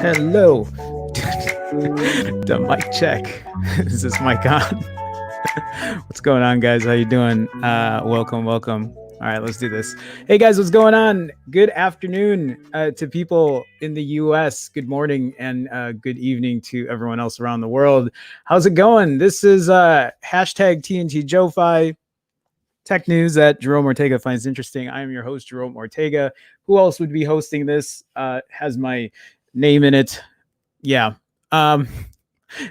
Hello. The mic check. Is this mic on? What's going on, guys? How you doing? Welcome. All right, let's do this. Hey, guys, what's going on? Good afternoon to people in the U.S. Good morning and good evening to everyone else around the world. How's it going? This is hashtag TNT JoeFi. Tech news that Jerome Ortega finds interesting. I am your host, Jerome Ortega. Who else would be hosting this? Has my name in it. Yeah.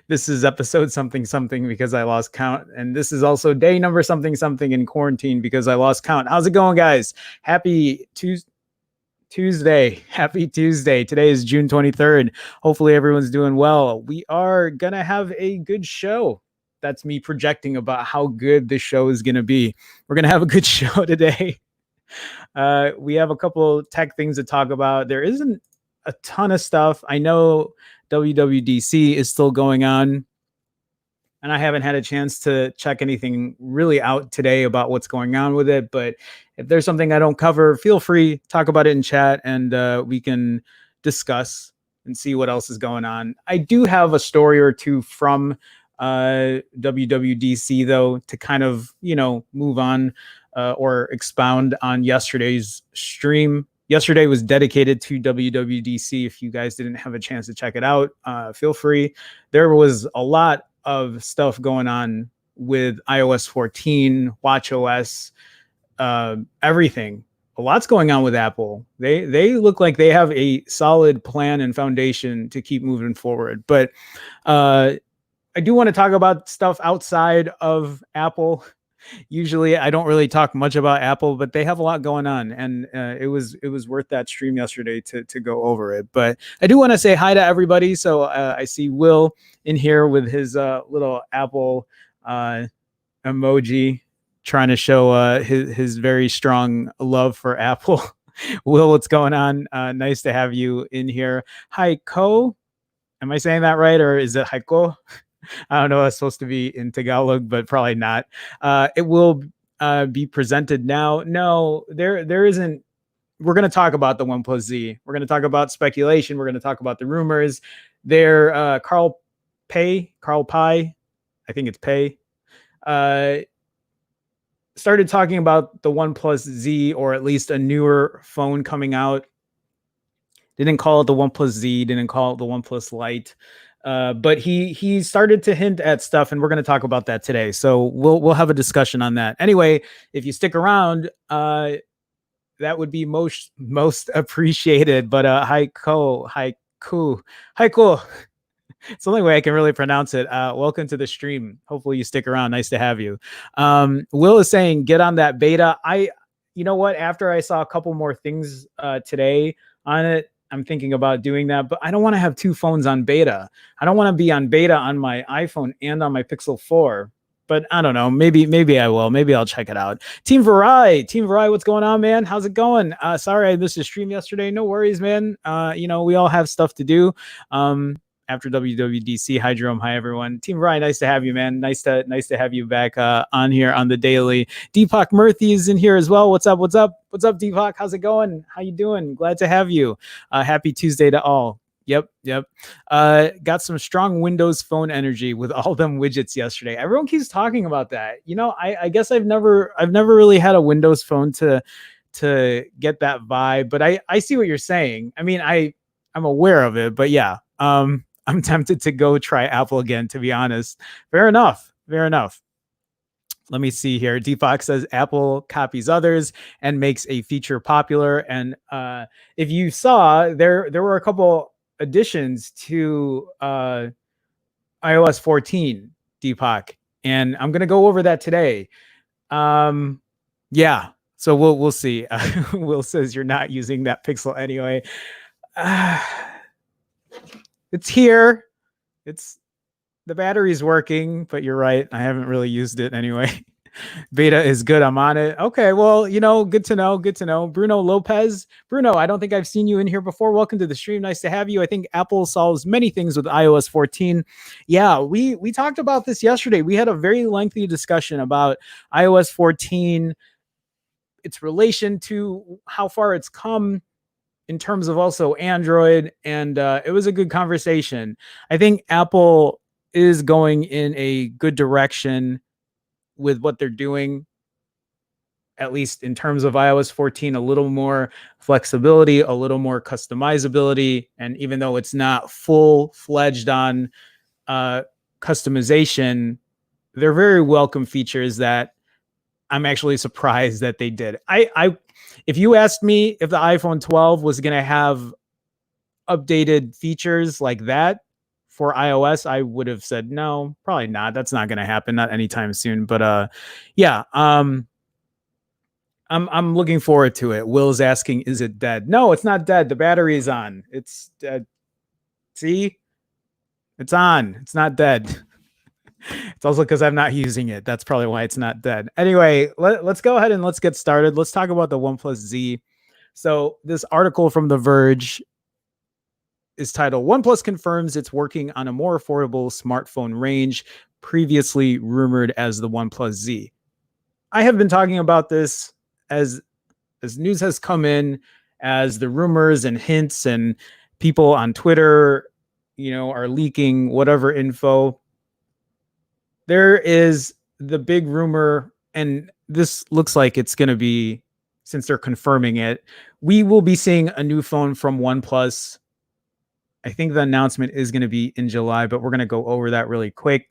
This is episode something because I lost count. And this is also day number something in quarantine because I lost count. How's it going, guys? Happy Tuesday. Happy Tuesday. Today is June 23rd. Hopefully everyone's doing well. We are going to have a good show. That's me projecting about how good this show is going to be. We're going to have a good show today. We have a couple tech things to talk about. There isn't a ton of stuff. I know WWDC is still going on, and I haven't had a chance to check anything really out today about what's going on with it. But if there's something I don't cover, feel free, talk about it in chat, and we can discuss and see what else is going on. I do have a story or two from WWDC, though, to kind of, move on or expound on yesterday's stream. Yesterday was dedicated to WWDC. If you guys didn't have a chance to check it out, feel free. There was a lot of stuff going on with iOS 14, watchOS, everything. A lot's going on with Apple. They look like they have a solid plan and foundation to keep moving forward. But I do want to talk about stuff outside of Apple. Usually I don't really talk much about Apple, but they have a lot going on, and it was worth that stream yesterday to go over it. But I do want to say hi to everybody. So I see Will in here with his little Apple emoji, trying to show his very strong love for Apple. Will, what's going on? Nice to have you in here. Heiko, am I saying that right, or is it Heiko? I don't know. It's supposed to be in Tagalog, but probably not. It will be presented now. No, there isn't we're going to talk about the OnePlus Z. We're going to talk about speculation. We're going to talk about the rumors. There, Carl Pei, I think it's Pei, started talking about the OnePlus Z, or at least a newer phone coming out. Didn't call it the OnePlus Z, didn't call it the OnePlus Lite. But he started to hint at stuff, and we're going to talk about that today. So we'll have a discussion on that. Anyway, if you stick around, that would be most appreciated. But haiku. It's the only way I can really pronounce it. Welcome to the stream. Hopefully you stick around. Nice to have you. Will is saying, get on that beta. You know what? After I saw a couple more things today on it, I'm thinking about doing that, but I don't want to have two phones on beta. I don't want to be on beta on my iPhone and on my Pixel 4. But I don't know. Maybe I will. Maybe I'll check it out. Team Varai, what's going on, man? How's it going? Sorry I missed the stream yesterday. No worries, man. We all have stuff to do. After WWDC. Hi, Jerome. Hi, everyone. Team Ryan, nice to have you, man. Nice to have you back on here on the daily. Deepak Murthy is in here as well. What's up, Deepak? How's it going? How you doing? Glad to have you. Happy Tuesday to all. Yep. Got some strong Windows Phone energy with all them widgets yesterday. Everyone keeps talking about that. I guess I've never really had a Windows Phone to get that vibe, but I see what you're saying. I mean, I'm aware of it, but yeah. I'm tempted to go try Apple again, to be honest. Fair enough. Let me see here. Deepak says Apple copies others and makes a feature popular. And if you saw, there were a couple additions to iOS 14, Deepak, and I'm gonna go over that today. Yeah. So we'll see. Will says you're not using that Pixel anyway. It's here. The battery's working, but you're right. I haven't really used it anyway. Beta is good. I'm on it. Okay, well, good to know. Bruno Lopez. Bruno, I don't think I've seen you in here before. Welcome to the stream. Nice to have you. I think Apple solves many things with iOS 14. Yeah, we talked about this yesterday. We had a very lengthy discussion about iOS 14, its relation to how far it's come in terms of also Android, and it was a good conversation. I think Apple is going in a good direction with what they're doing, at least in terms of iOS 14, a little more flexibility, a little more customizability, and even though it's not full-fledged on customization, they're very welcome features that I'm actually surprised that they did. If you asked me if the iPhone 12 was going to have updated features like that for iOS, I would have said no, probably not. That's not going to happen, not anytime soon. But yeah, I'm looking forward to it. Will's asking, is it dead? No, it's not dead. The battery is on. It's dead. See, it's on. It's not dead. It's also because I'm not using it. That's probably why it's not dead. Anyway, let's go ahead and let's get started. Let's talk about the OnePlus Z. So this article from The Verge is titled, OnePlus confirms it's working on a more affordable smartphone range, previously rumored as the OnePlus Z. I have been talking about this as news has come in, as the rumors and hints and people on Twitter, are leaking whatever info. There is the big rumor, and this looks like it's going to be, since they're confirming it, we will be seeing a new phone from OnePlus. I think the announcement is going to be in July, but we're going to go over that really quick.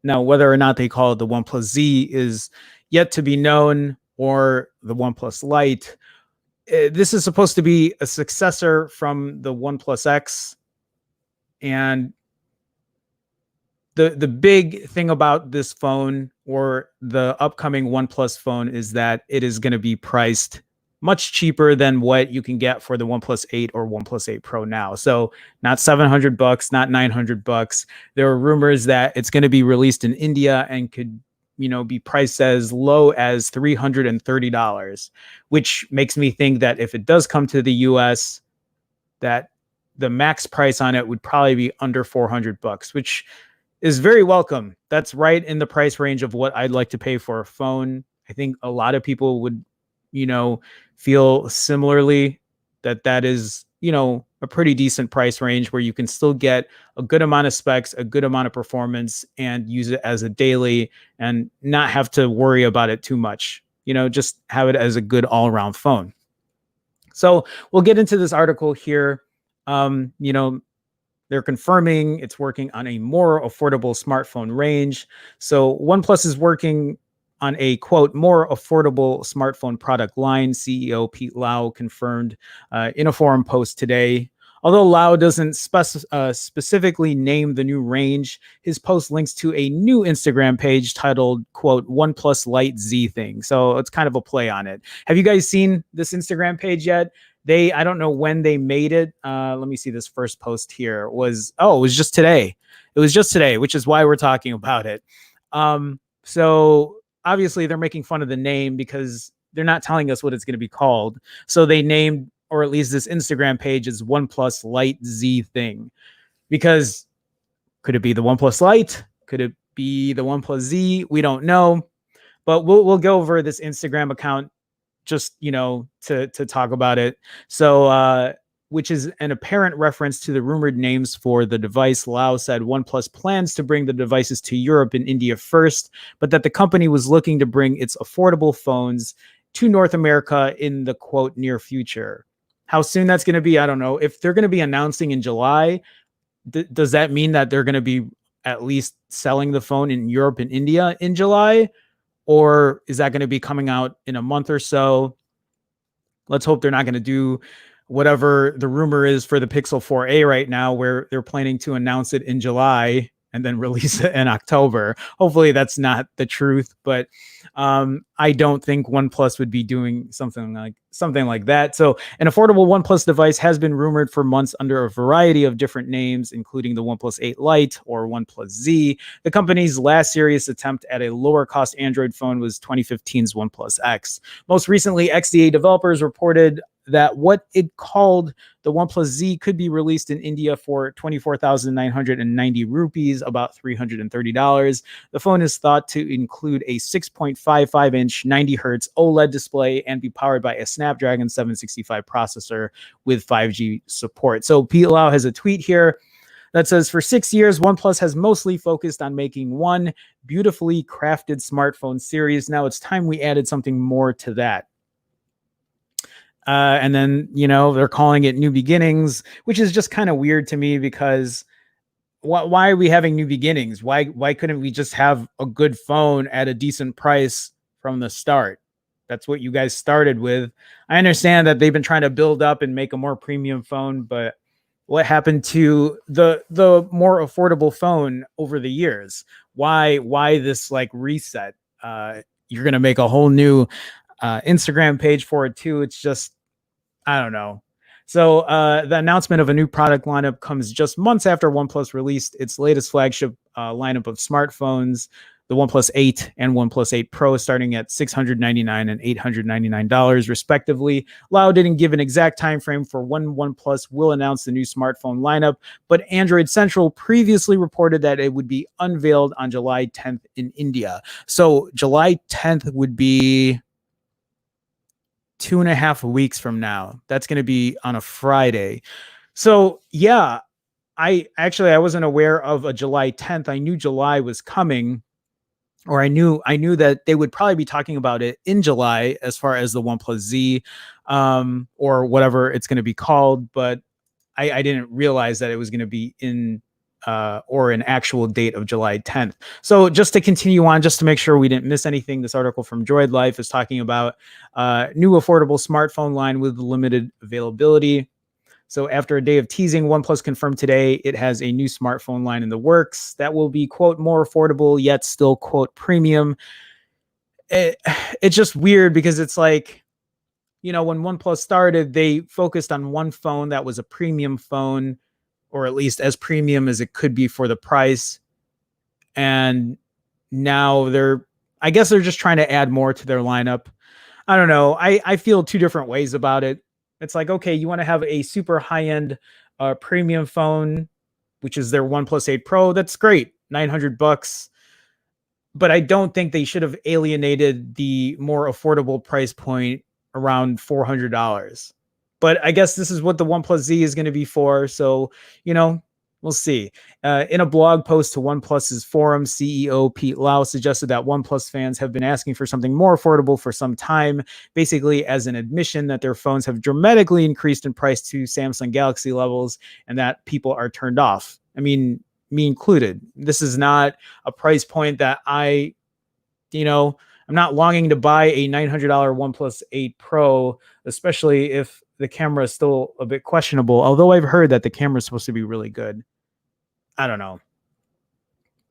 Now, whether or not they call it the OnePlus Z is yet to be known, or the OnePlus Lite. This is supposed to be a successor from the OnePlus X, and the big thing about this phone, or the upcoming OnePlus phone, is that it is going to be priced much cheaper than what you can get for the OnePlus 8 or OnePlus 8 Pro now. So not $700, not $900. There are rumors that it's going to be released in India and could, be priced as low as $330, which makes me think that if it does come to the US, that the max price on it would probably be under $400, which is very welcome. That's right in the price range of what I'd like to pay for a phone. I think a lot of people would feel similarly that is, a pretty decent price range where you can still get a good amount of specs, a good amount of performance, and use it as a daily and not have to worry about it too much. Just have it as a good all-around phone. So we'll get into this article here. They're confirming it's working on a more affordable smartphone range. So OnePlus is working on a, quote, more affordable smartphone product line, CEO Pete Lau confirmed in a forum post today. Although Lau doesn't specifically name the new range, his post links to a new Instagram page titled, quote, OnePlus Lite Z thing. So it's kind of a play on it. Have you guys seen this Instagram page yet? I don't know when they made it. Let me see, this first post here it was just today. It was just today, which is why we're talking about it. So obviously they're making fun of the name because they're not telling us what it's going to be called. So they named, or at least this Instagram page is OnePlus Lite Z thing, because could it be the OnePlus Lite? Could it be the OnePlus Z? We don't know, but we'll go over this Instagram account just, to talk about it. So, which is an apparent reference to the rumored names for the device. Lau said OnePlus plans to bring the devices to Europe and India first, but that the company was looking to bring its affordable phones to North America in the, quote, near future. How soon that's going to be, I don't know. If they're going to be announcing in July, does that mean that they're going to be at least selling the phone in Europe and India in July? Or is that going to be coming out in a month or so? Let's hope they're not going to do whatever the rumor is for the Pixel 4a right now, where they're planning to announce it in July and then release it in October. Hopefully that's not the truth, but I don't think OnePlus would be doing something like that. So an affordable OnePlus device has been rumored for months under a variety of different names, including the OnePlus 8 Lite or OnePlus Z. The company's last serious attempt at a lower cost Android phone was 2015's OnePlus X. Most recently, XDA developers reported that what it called the OnePlus Z could be released in India for 24,990 rupees, about $330. The phone is thought to include a 6.55-inch 90 hertz OLED display and be powered by a Snapdragon 765 processor with 5G support. So Pete Lau has a tweet here that says, for 6 years, OnePlus has mostly focused on making one beautifully crafted smartphone series. Now it's time we added something more to that. And then, they're calling it New Beginnings, which is just kind of weird to me because why are we having new beginnings? Why couldn't we just have a good phone at a decent price from the start? That's what you guys started with. I understand that they've been trying to build up and make a more premium phone, but what happened to the more affordable phone over the years? Why this reset? You're going to make a whole new Instagram page for it too. It's just, I don't know. So the announcement of a new product lineup comes just months after OnePlus released its latest flagship lineup of smartphones, the OnePlus 8 and OnePlus 8 Pro, starting at $699 and $899 respectively. Lau didn't give an exact time frame for when OnePlus will announce the new smartphone lineup, but Android Central previously reported that it would be unveiled on July 10th in India. So July 10th would be 2.5 weeks from now. That's going to be on a Friday. So yeah, I wasn't aware of a July 10th. I knew July was coming, or I knew that they would probably be talking about it in July as far as the OnePlus Z, or whatever it's going to be called. But I didn't realize that it was going to be in or an actual date of July 10th. So just to continue on, just to make sure we didn't miss anything, this article from Droid Life is talking about new affordable smartphone line with limited availability. So after a day of teasing, OnePlus confirmed today it has a new smartphone line in the works that will be, quote, more affordable, yet still, quote, premium. It's just weird because it's like, when OnePlus started, they focused on one phone that was a premium phone, or at least as premium as it could be for the price. And now I guess they're just trying to add more to their lineup. I don't know. I feel two different ways about it. It's like, okay, you want to have a super high-end premium phone, which is their OnePlus 8 Pro. That's great, $900. But I don't think they should have alienated the more affordable price point around $400. But I guess this is what the OnePlus Z is going to be for. So, we'll see. In a blog post to OnePlus's forum, CEO Pete Lau suggested that OnePlus fans have been asking for something more affordable for some time, basically as an admission that their phones have dramatically increased in price to Samsung Galaxy levels and that people are turned off. I mean, me included. This is not a price point that I'm not longing to buy a $900 OnePlus 8 Pro, especially if the camera is still a bit questionable, although I've heard that the camera is supposed to be really good. I don't know.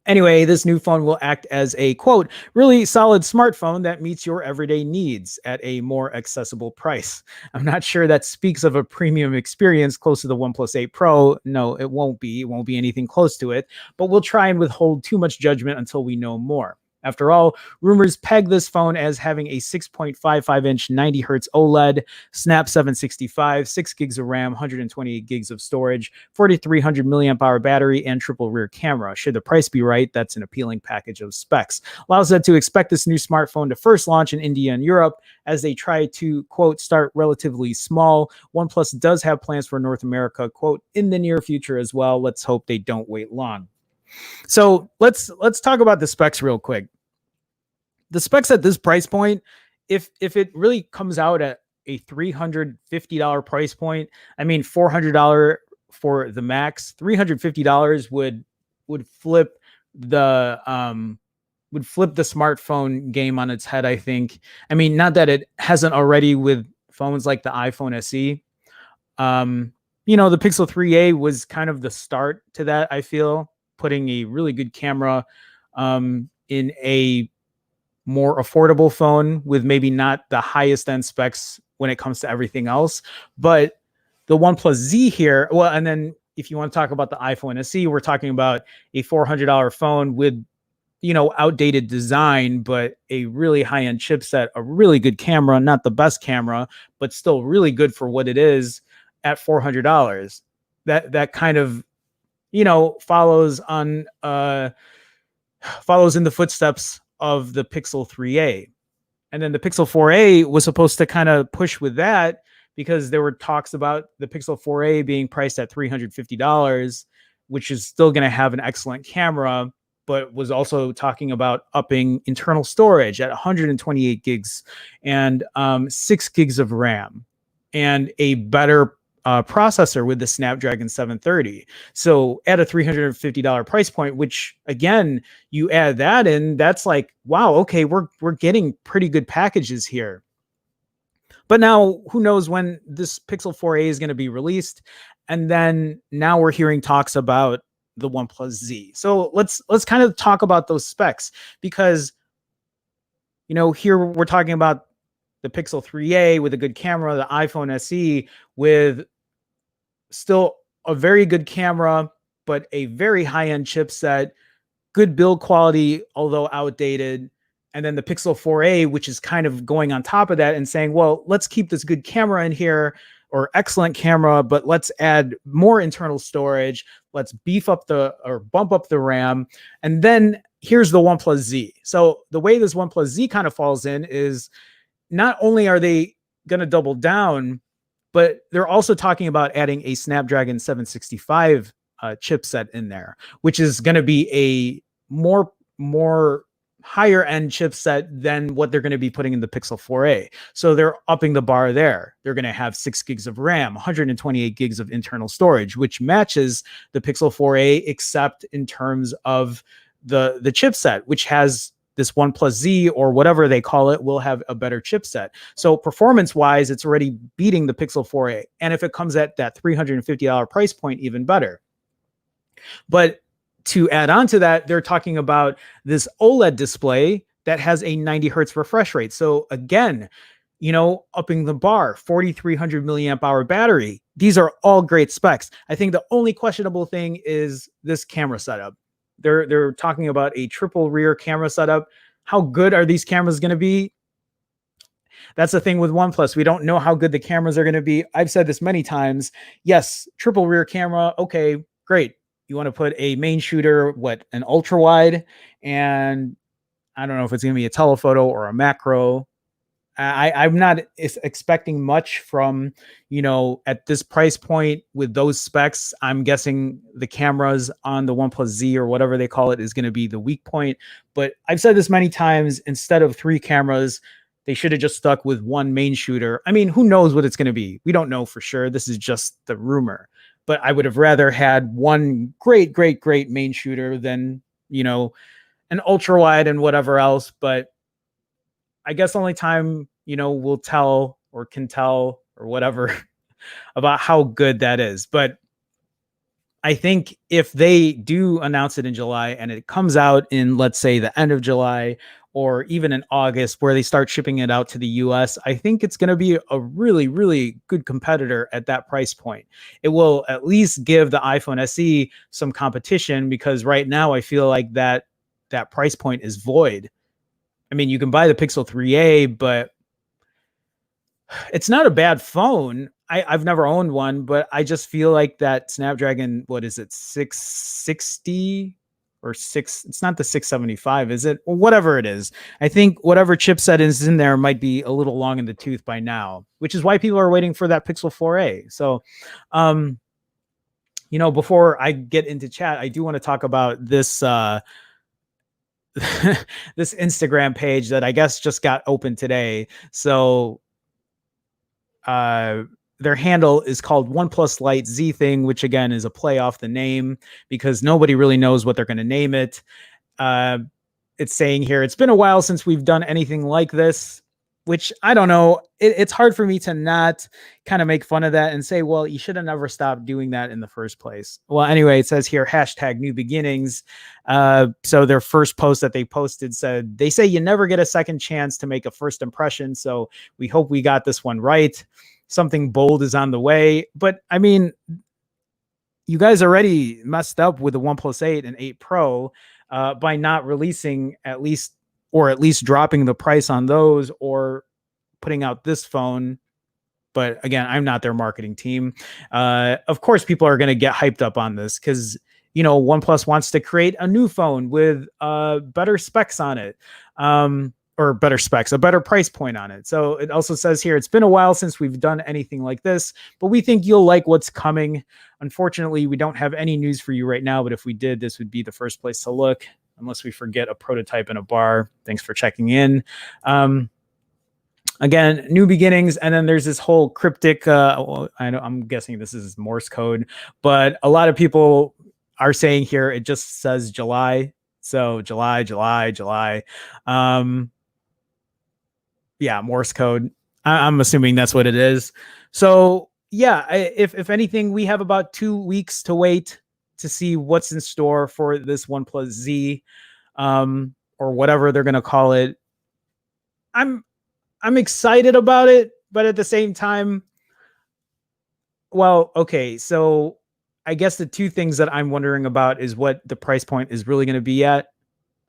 Anyway, this new phone will act as a, quote, really solid smartphone that meets your everyday needs at a more accessible price. I'm not sure that speaks of a premium experience close to the OnePlus 8 Pro. No, it won't be. It won't be anything close to it, but we'll try and withhold too much judgment until we know more. After all, rumors peg this phone as having a 6.55-inch 90 Hz OLED, Snap 765, 6 gigs of RAM, 128 gigs of storage, 4,300 milliamp hour battery, and triple rear camera. Should the price be right, that's an appealing package of specs. Lau said to expect this new smartphone to first launch in India and Europe as they try to, quote, start relatively small. OnePlus does have plans for North America, quote, in the near future as well. Let's hope they don't wait long. So let's talk about the specs real quick. The specs at this price point, if it really comes out at a $350 price point, I mean $400 for the max, $350 would flip the smartphone game on its head, I think. I mean, not that it hasn't already with phones like the iPhone SE. The Pixel 3a was kind of the start to that, I feel, putting a really good camera in a more affordable phone with maybe not the highest end specs when it comes to everything else. But the OnePlus Z here, well, and then if you want to talk about the iPhone SE, we're talking about a $400 phone with, outdated design, but a really high-end chipset, a really good camera, not the best camera, but still really good for what it is at $400. That kind of, follows in the footsteps of the Pixel 3a. And then the Pixel 4a was supposed to kind of push with that because there were talks about the Pixel 4a being priced at $350, which is still going to have an excellent camera, but was also talking about upping internal storage at 128 gigs and 6 gigs of RAM and a better processor with the Snapdragon 730. So at a $350 price point, which again, you add that in, that's like, wow, okay, we're getting pretty good packages here. But now who knows when this Pixel 4a is going to be released. And then now we're hearing talks about the OnePlus Z. So let's kind of talk about those specs because, here we're talking about the Pixel 3a with a good camera, the iPhone SE with still a very good camera, but a very high-end chipset, good build quality, although outdated. And then the Pixel 4a, which is kind of going on top of that and saying, well, let's keep this good camera in here or excellent camera, but let's add more internal storage. Let's bump up the RAM. And then here's the OnePlus Z. So the way this OnePlus Z kind of falls in is not only are they going to double down, but they're also talking about adding a Snapdragon 765 chipset in there, which is going to be a more higher end chipset than what they're going to be putting in the Pixel 4a. So they're upping the bar there. They're going to have 6 gigs of RAM, 128 gigs of internal storage, which matches the Pixel 4a, except in terms of the chipset, which has this OnePlus Z or whatever they call it will have a better chipset. So performance-wise, it's already beating the Pixel 4a. And if it comes at that $350 price point, even better. But to add on to that, they're talking about this OLED display that has a 90 Hertz refresh rate. So again, upping the bar, 4,300 milliamp hour battery. These are all great specs. I think the only questionable thing is this camera setup. They're talking about a triple rear camera setup. How good are these cameras going to be? That's the thing with OnePlus. We don't know how good the cameras are going to be. I've said this many times. Yes, triple rear camera. Okay, great. You want to put a main shooter, an ultra wide, and I don't know if it's going to be a telephoto or a macro. I'm not expecting much from, at this price point with those specs. I'm guessing the cameras on the OnePlus Z or whatever they call it is going to be the weak point. But I've said this many times, instead of 3 cameras, they should have just stuck with one main shooter. I mean, who knows what it's going to be? We don't know for sure. This is just the rumor. But I would have rather had one great, great, great main shooter than, an ultra wide and whatever else. But I guess only time, will tell or can tell or whatever about how good that is. But I think if they do announce it in July and it comes out in, let's say, the end of July or even in August, where they start shipping it out to the US, I think it's going to be a really, really good competitor at that price point. It will at least give the iPhone SE some competition, because right now I feel like that price point is void. I mean, you can buy the Pixel 3a, but it's not a bad phone. I've never owned one, but I just feel like that Snapdragon, what is it, 660 or 6? It's not the 675, is it? Well, whatever it is. I think whatever chipset is in there might be a little long in the tooth by now, which is why people are waiting for that Pixel 4a. So, before I get into chat, I do want to talk about this this Instagram page that I guess just got open today. So their handle is called OnePlus Lite Z Thing, which again is a play off the name because nobody really knows what they're going to name it. It's saying here, it's been a while since we've done anything like this, which I don't know. It's hard for me to not kind of make fun of that and say, well, you should have never stopped doing that in the first place. Well, anyway, it says here, #NewBeginnings. So their first post that they posted said, they say you never get a second chance to make a first impression. So we hope we got this one right. Something bold is on the way. But I mean, you guys already messed up with the OnePlus 8 and 8 Pro by not releasing at least dropping the price on those or putting out this phone. But again, I'm not their marketing team. Of course, people are going to get hyped up on this because, OnePlus wants to create a new phone with better specs on it. Or better specs, a better price point on it. So it also says here, it's been a while since we've done anything like this, but we think you'll like what's coming. Unfortunately, we don't have any news for you right now, but if we did, this would be the first place to look, unless we forget a prototype in a bar. Thanks for checking in. Again, new beginnings. And then there's this whole cryptic, I'm guessing this is Morse code, but a lot of people are saying here, it just says July. So July. Yeah, Morse code. I'm assuming that's what it is. So yeah, if anything, we have about 2 weeks to wait to see what's in store for this OnePlus Z, or whatever they're going to call it. I'm excited about it, but at the same time, well, okay. So I guess the two things that I'm wondering about is what the price point is really going to be at.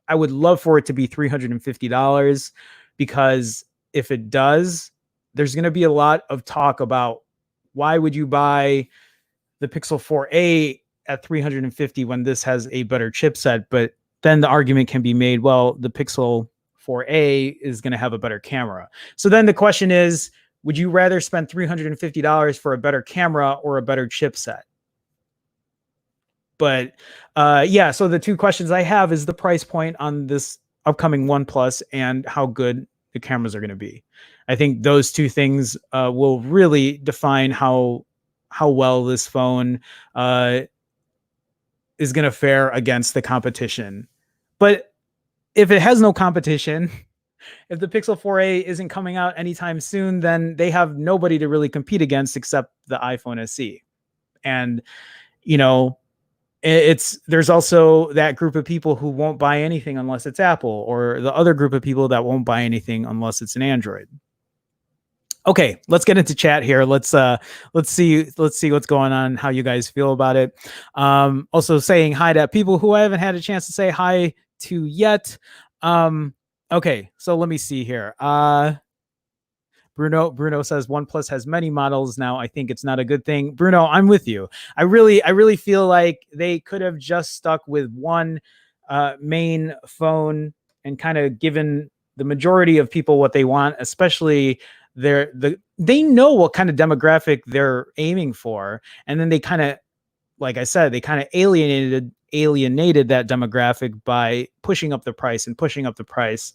I would love for it to be $350, because if it does, there's going to be a lot of talk about why would you buy the Pixel 4a at $350 when this has a better chipset. But then the argument can be made, well, the Pixel 4a is going to have a better camera. So then the question is, would you rather spend $350 for a better camera or a better chipset? But yeah, so the two questions I have is the price point on this upcoming OnePlus and how good the cameras are going to be. I think those two things will really define how well this phone is going to fare against the competition. But if it has no competition, if the Pixel 4a isn't coming out anytime soon, then they have nobody to really compete against except the iPhone SE. And, there's also that group of people who won't buy anything unless it's Apple, or the other group of people that won't buy anything unless it's an Android. Okay, let's get into chat here. Let's see what's going on, how you guys feel about it. Also saying hi to people who I haven't had a chance to say hi to yet. Okay, so let me see here. Bruno says OnePlus has many models now. I think it's not a good thing. Bruno, I'm with you. I really feel like they could have just stuck with one main phone and kind of given the majority of people what they want, especially they know what kind of demographic they're aiming for, and then they kind of, like I said, they kind of alienated that demographic by pushing up the price and pushing up the price.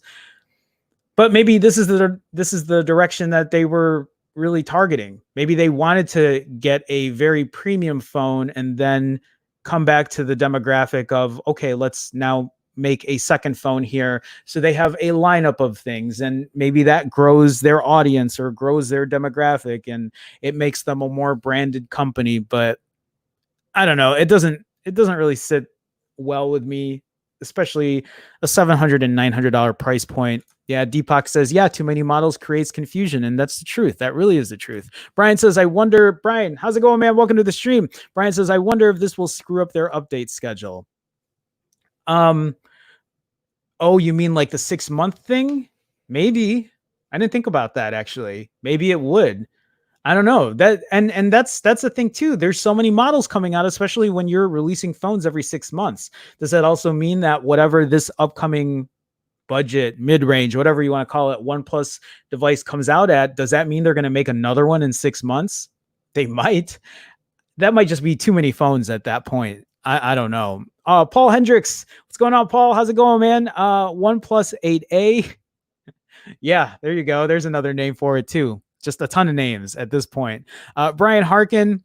But maybe this is the direction that they were really targeting. Maybe they wanted to get a very premium phone and then come back to the demographic of, okay, let's now make a second phone here. So they have a lineup of things, and maybe that grows their audience or grows their demographic, and it makes them a more branded company. But I don't know. It doesn't really sit well with me, especially a $700 and $900 price point. Yeah, Deepak says, yeah, too many models creates confusion. And that's the truth. That really is the truth. Brian says, I wonder, Brian, how's it going, man? Welcome to the stream. Brian says, I wonder if this will screw up their update schedule. Oh, you mean like the 6-month thing? Maybe. I didn't think about that, actually. Maybe it would. I don't know that. And that's the thing too. There's so many models coming out, especially when you're releasing phones every 6 months. Does that also mean that whatever this upcoming budget, mid-range, whatever you want to call it, OnePlus device comes out at, does that mean they're going to make another one in 6 months? They might. That might just be too many phones at that point. I don't know. Paul Hendricks, what's going on, Paul? How's it going, man? OnePlus 8A. Yeah, there you go. There's another name for it too. Just a ton of names at this point. Brian Harkin.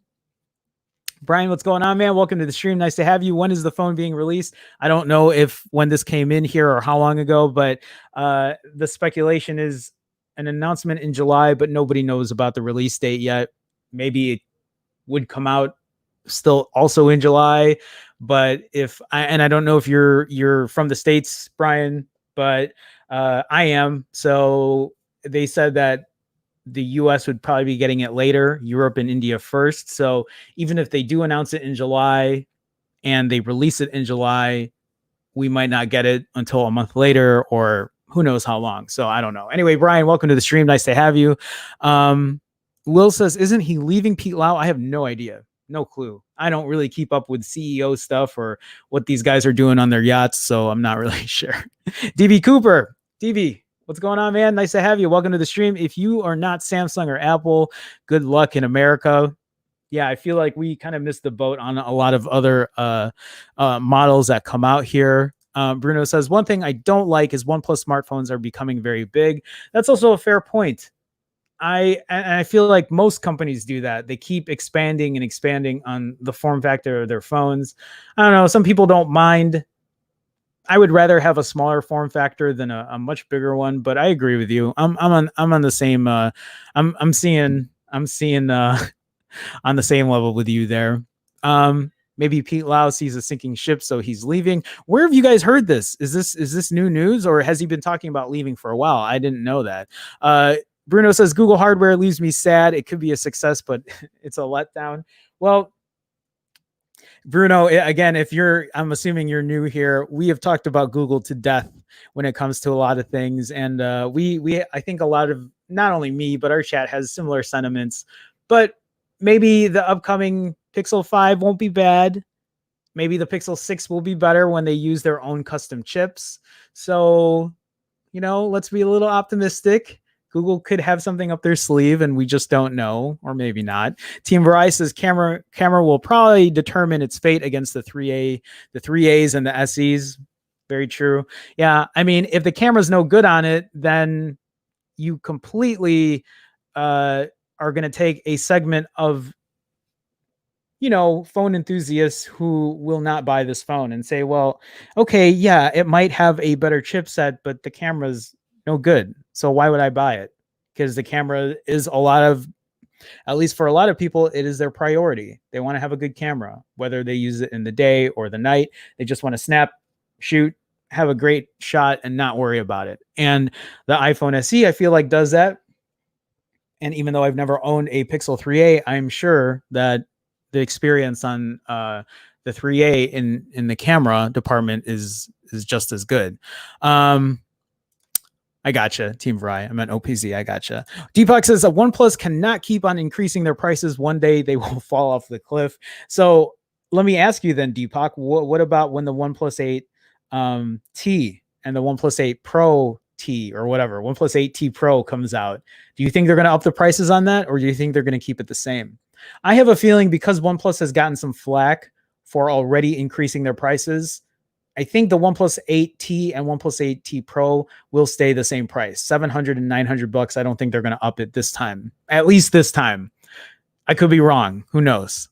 Brian, what's going on, man? Welcome to the stream. Nice to have you. When is the phone being released? I don't know when this came in here or how long ago, but the speculation is an announcement in July, but nobody knows about the release date yet. Maybe it would come out still also in July, but I don't know if you're from the States, Brian, but I am. So they said that the US would probably be getting it later, Europe and India first. So even if they do announce it in July and they release it in July, we might not get it until a month later, or who knows how long. So I don't know. Anyway, Brian, welcome to the stream. Nice to have you. Will says, isn't he leaving Pete Lau? I have no idea. No clue. I don't really keep up with CEO stuff or what these guys are doing on their yachts, so I'm not really sure. DB Cooper. DB, what's going on, man? Nice to have you. Welcome to the stream. If you are not Samsung or Apple, good luck in America. Yeah, I feel like we kind of missed the boat on a lot of other models that come out here. Bruno says, one thing I don't like is OnePlus smartphones are becoming very big. That's also a fair point. I feel like most companies do that. They keep expanding and expanding on the form factor of their phones. I don't know. Some people don't mind. I would rather have a smaller form factor than a much bigger one, but I agree with you. I'm on the same I'm seeing on the same level with you there. Maybe Pete Lau sees a sinking ship, so he's leaving. Where have you guys heard this? Is this new news, or has he been talking about leaving for a while? I didn't know that. Bruno says Google hardware leaves me sad. It could be a success, but it's a letdown. Well, Bruno, again, I'm assuming you're new here. We have talked about Google to death when it comes to a lot of things. And I think a lot of, not only me, but our chat has similar sentiments, but maybe the upcoming Pixel 5 won't be bad. Maybe the Pixel 6 will be better when they use their own custom chips. So, let's be a little optimistic. Google could have something up their sleeve and we just don't know, or maybe not. Team Verizon says camera will probably determine its fate against the 3As and the SEs. Very true. Yeah, I mean, if the camera's no good on it, then you completely are going to take a segment of phone enthusiasts who will not buy this phone and say, well, okay, yeah, it might have a better chipset, but the camera's no good. So why would I buy it? Because the camera is at least for a lot of people, it is their priority. They want to have a good camera, whether they use it in the day or the night. They just want to snap, shoot, have a great shot and not worry about it. And the iPhone SE, I feel like, does that. And even though I've never owned a Pixel 3a, I'm sure that the experience on the 3a in the camera department is just as good. I gotcha, Team Vry. I meant OPZ. I gotcha. Deepak says that OnePlus cannot keep on increasing their prices. One day they will fall off the cliff. So let me ask you then, Deepak, what about when the OnePlus 8 T and the OnePlus 8 Pro 8T or whatever, OnePlus 8T Pro comes out, do you think they're going to up the prices on that, or do you think they're going to keep it the same? I have a feeling because OnePlus has gotten some flack for already increasing their prices, I think the OnePlus 8T and OnePlus 8T Pro will stay the same price, 700 and 900 bucks. I don't think they're going to up it this time, at least this time. I could be wrong. Who knows?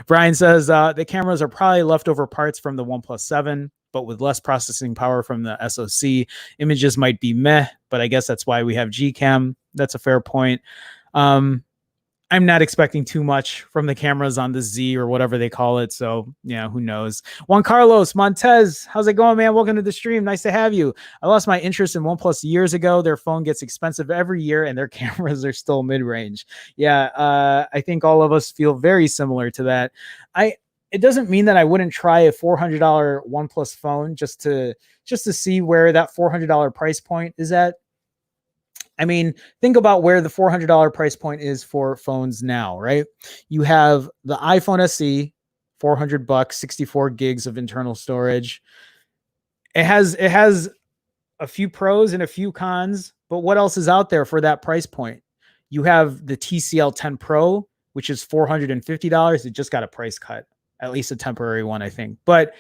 Brian says the cameras are probably leftover parts from the OnePlus 7, but with less processing power from the SoC. Images might be meh, but I guess that's why we have Gcam. That's a fair point. I'm not expecting too much from the cameras on the Z or whatever they call it. So, yeah, who knows? Juan Carlos Montez, how's it going, man? Welcome to the stream. Nice to have you. I lost my interest in OnePlus years ago. Their phone gets expensive every year and their cameras are still mid-range. Yeah, I think all of us feel very similar to that. It doesn't mean that I wouldn't try a $400 OnePlus phone just to see where that $400 price point is at. I mean, think about where the $400 price point is for phones now, right? You have the iPhone SE, $400, 64 gigs of internal storage. It has a few pros and a few cons, but what else is out there for that price point? You have the TCL 10 Pro, which is $450. It just got a price cut, at least a temporary one, I think. But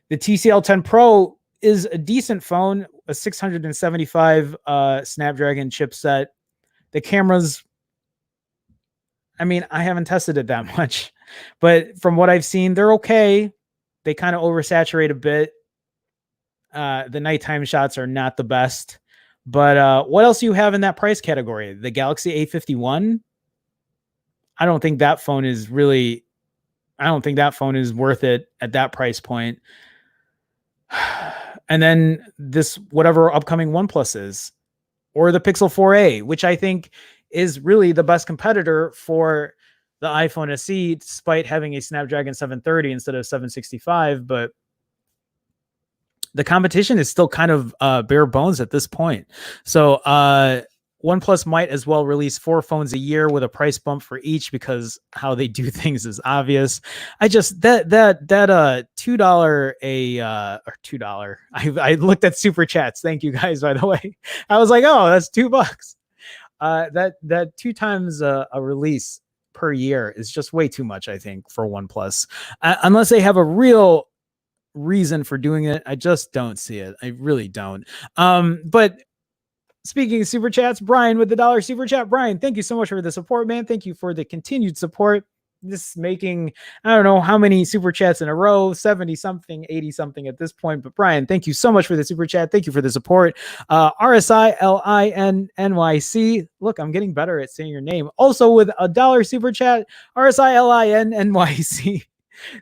the TCL 10 Pro is a decent phone, a 675 Snapdragon chipset. The cameras, I mean, I haven't tested it that much, but from what I've seen, they're okay. They kind of oversaturate a bit. The nighttime shots are not the best. But what else do you have in that price category? The Galaxy A51? I don't think that phone is worth it at that price point. And then this whatever upcoming OnePlus is, or the Pixel 4a, which I think is really the best competitor for the iPhone SE, despite having a Snapdragon 730 instead of 765. But the competition is still kind of bare bones at this point. So OnePlus might as well release 4 phones a year with a price bump for each, because how they do things is obvious. I just that $2 or $2. I looked at super chats. Thank you guys, by the way. I was like, oh, that's $2. That 2 times a release per year is just way too much, I think, for OnePlus. Unless they have a real reason for doing it, I just don't see it. I really don't. But speaking of super chats, Brian with the $1 super chat. Brian, thank you so much for the support, man. Thank you for the continued support. This is making, I don't know how many super chats in a row, 70 something, 80 something at this point. But Brian, thank you so much for the super chat. Thank you for the support. RSILINNYC. Look, I'm getting better at saying your name. Also with a $1 super chat, RSILINNYC.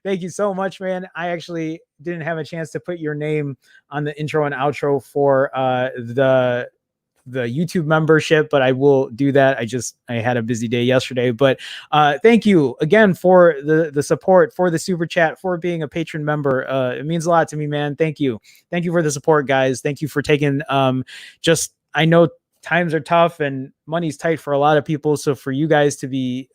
Thank you so much, man. I actually didn't have a chance to put your name on the intro and outro for the YouTube membership, but I will do that. I had a busy day yesterday, but thank you again for the support, for the super chat, for being a patron member. It means a lot to me, man. Thank you for the support, guys. Thank you for taking I know times are tough and money's tight for a lot of people, so for you guys to be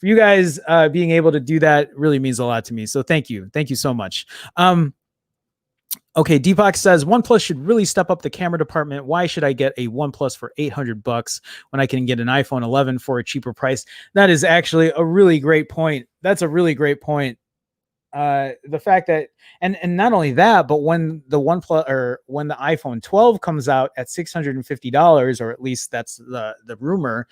being able to do that really means a lot to me. So thank you so much. Okay, Deepak says OnePlus should really step up the camera department. Why should I get a OnePlus for $800 when I can get an iPhone 11 for a cheaper price? That is actually a really great point. That's a really great point. The fact that, and not only that, but when the iPhone 12 comes out at $650, or at least that's the rumor,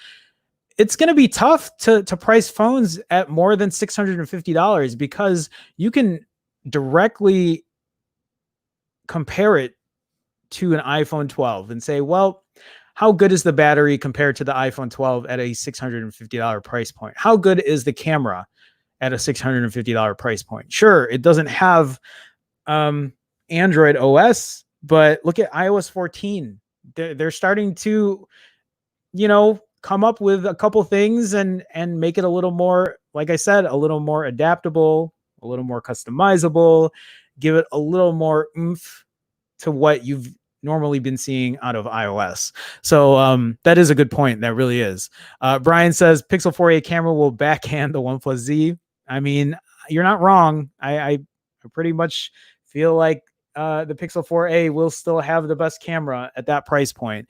it's going to be tough to price phones at more than $650, because you can directly compare it to an iPhone 12 and say, well, how good is the battery compared to the iPhone 12 at a $650 price point? How good is the camera at a $650 price point? Sure, it doesn't have Android OS, but look at iOS 14. They're starting to, come up with a couple things and make it a little more, like I said, a little more adaptable, a little more customizable, give it a little more oomph to what you've normally been seeing out of iOS. So that is a good point. That really is. Brian says Pixel 4a camera will backhand the OnePlus Z. I mean, you're not wrong. I pretty much feel like the Pixel 4a will still have the best camera at that price point.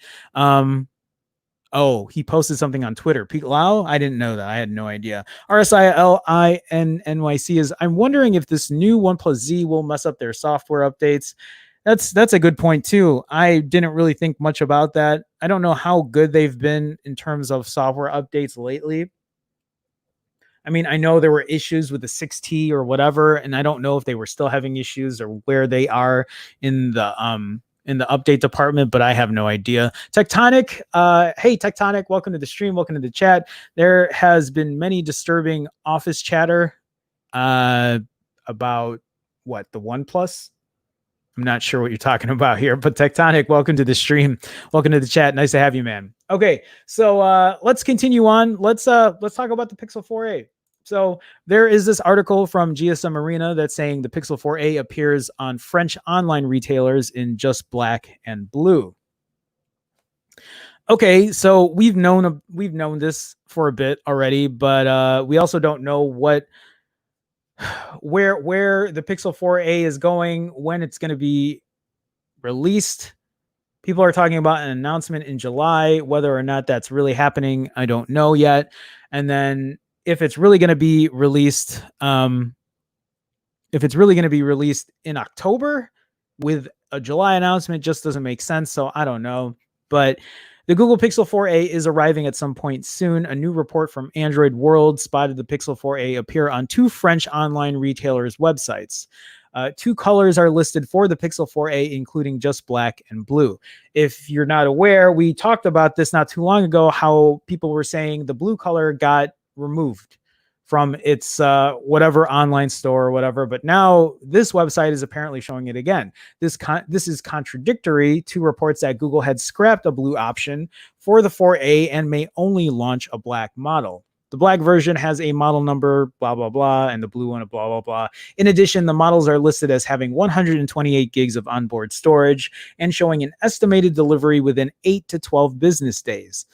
Oh, he posted something on Twitter. Pete Lau? I didn't know that. I had no idea. RSILINNYC is, I'm wondering if this new OnePlus Z will mess up their software updates. That's a good point too. I didn't really think much about that. I don't know how good they've been in terms of software updates lately. I mean, I know there were issues with the 6T or whatever, and I don't know if they were still having issues or where they are in the update department, but I have no idea. Tectonic, hey Tectonic, welcome to the stream, welcome to the chat. There has been many disturbing office chatter about what, the OnePlus. I'm not sure what you're talking about here, but Tectonic, welcome to the stream. Welcome to the chat. Nice to have you, man. Okay, so let's continue on. Let's talk about the Pixel 4a. So there is this article from GSM Arena that's saying the Pixel 4a appears on French online retailers in just black and blue. Okay, so we've known this for a bit already, but we also don't know where the Pixel 4a is going, when it's going to be released. People are talking about an announcement in July. Whether or not that's really happening, I don't know yet. And then if it's really going to be released, in October with a July announcement, just doesn't make sense. So I don't know. But the Google Pixel 4a is arriving at some point soon. A new report from Android World spotted the Pixel 4a appear on 2 French online retailers' websites. 2 colors are listed for the Pixel 4a, including just black and blue. If you're not aware, we talked about this not too long ago, how people were saying the blue color got removed from its whatever online store or whatever, but now this website is apparently showing it again. This is contradictory to reports that Google had scrapped a blue option for the 4a and may only launch a black model. The black version has a model number, blah, blah, blah, and the blue one, blah, blah, blah. In addition, the models are listed as having 128 gigs of onboard storage and showing an estimated delivery within 8 to 12 business days.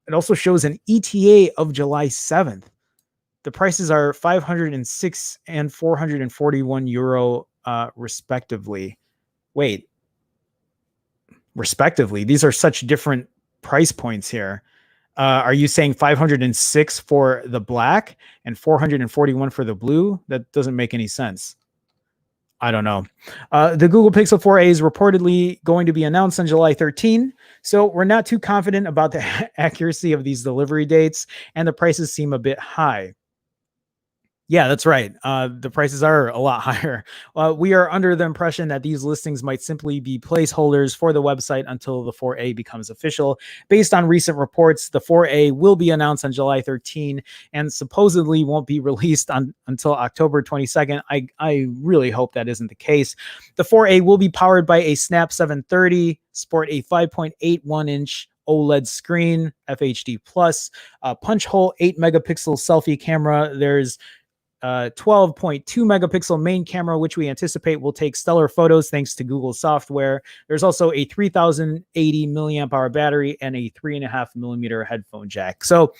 It also shows an ETA of July 7th. The prices are 506 and 441 euro, respectively. Wait, respectively? These are such different price points here. Are you saying 506 for the black and 441 for the blue? That doesn't make any sense. I don't know. The Google Pixel 4a is reportedly going to be announced on July 13. So we're not too confident about the accuracy of these delivery dates, and the prices seem a bit high. Yeah, that's right. The prices are a lot higher. We are under the impression that these listings might simply be placeholders for the website until the 4a becomes official. Based on recent reports, the 4a will be announced on July 13 and supposedly won't be released until October 22nd. I really hope that isn't the case. The 4a will be powered by a Snap 730, sport a 5.81-inch OLED screen, FHD+, punch hole 8 megapixel selfie camera. There's 12.2 megapixel main camera, which we anticipate will take stellar photos thanks to Google software. There's also a 3080 milliamp hour battery and a 3.5 millimeter headphone jack. So,